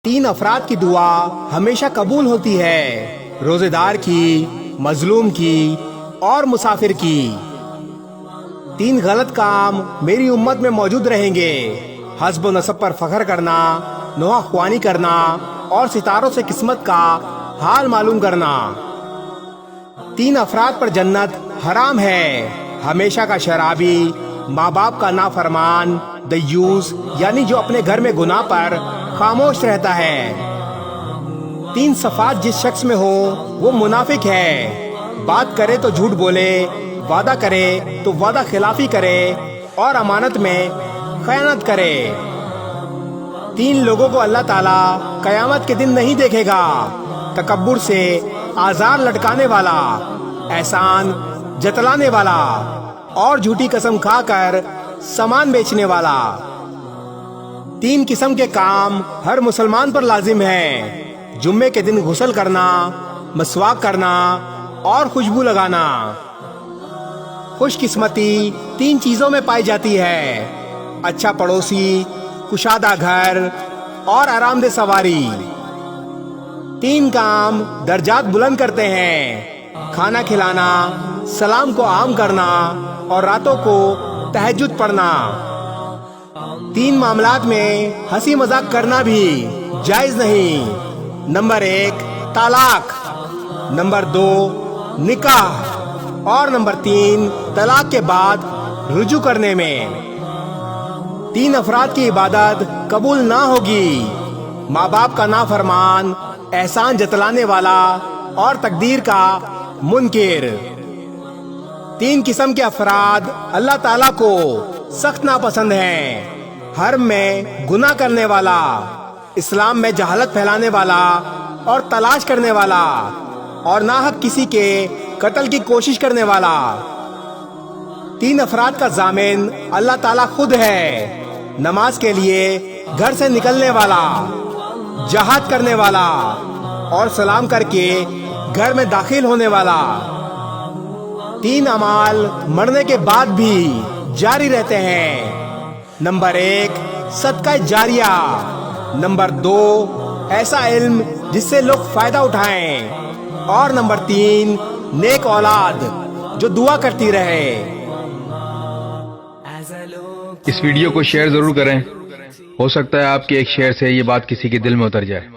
تین افراد کی دعا ہمیشہ قبول ہوتی ہے، روزے دار کی، مظلوم کی اور مسافر کی۔ تین غلط کام میری امت میں موجود رہیں گے: حسب و نسب پر فخر کرنا، نوحہ خوانی کرنا اور ستاروں سے قسمت کا حال معلوم کرنا۔ تین افراد پر جنت حرام ہے: ہمیشہ کا شرابی، ماں باپ کا نافرمان، دیوس یعنی جو اپنے گھر میں گناہ پر خاموش رہتا ہے۔ تین صفات جس شخص میں ہو وہ منافق ہے: بات کرے تو جھوٹ بولے، وعدہ کرے تو وعدہ خلافی کرے اور امانت میں خیانت کرے۔ تین لوگوں کو اللہ تعالیٰ قیامت کے دن نہیں دیکھے گا: تکبر سے آزار لٹکانے والا، احسان جتلانے والا اور جھوٹی قسم کھا کر سامان بیچنے والا۔ تین قسم کے کام ہر مسلمان پر لازم ہیں: جمعے کے دن غسل کرنا، مسواک کرنا اور خوشبو لگانا۔ خوش قسمتی تین چیزوں میں پائی جاتی ہے: اچھا پڑوسی، کشادہ گھر اور آرام دہ سواری۔ تین کام درجات بلند کرتے ہیں: کھانا کھلانا، سلام کو عام کرنا اور راتوں کو تہجد پڑھنا۔ تین معاملات میں ہنسی مذاق کرنا بھی جائز نہیں: نمبر 1 طلاق، نمبر 2 نکاح اور نمبر 3 طلاق کے بعد رجوع کرنے میں۔ تین افراد کی عبادت قبول نہ ہوگی: ماں باپ کا نافرمان، احسان جتلانے والا اور تقدیر کا منکر۔ تین قسم کے افراد اللہ تعالیٰ کو سخت ناپسند ہیں: حرم میں گناہ کرنے والا، اسلام میں جہالت پھیلانے والا اور تلاش کرنے والا، اور ناحق کسی کے قتل کی کوشش کرنے والا۔ تین افراد کا ضامن اللہ تعالیٰ خود ہے: نماز کے لیے گھر سے نکلنے والا، جہاد کرنے والا اور سلام کر کے گھر میں داخل ہونے والا۔ تین اعمال مرنے کے بعد بھی جاری رہتے ہیں: نمبر 1 صدقہ جاریہ، نمبر 2 ایسا علم جس سے لوگ فائدہ اٹھائیں، اور نمبر 3 نیک اولاد جو دعا کرتی رہے۔ اس ویڈیو کو شیئر ضرور کریں، ہو سکتا ہے آپ کے ایک شیئر سے یہ بات کسی کے دل میں اتر جائے۔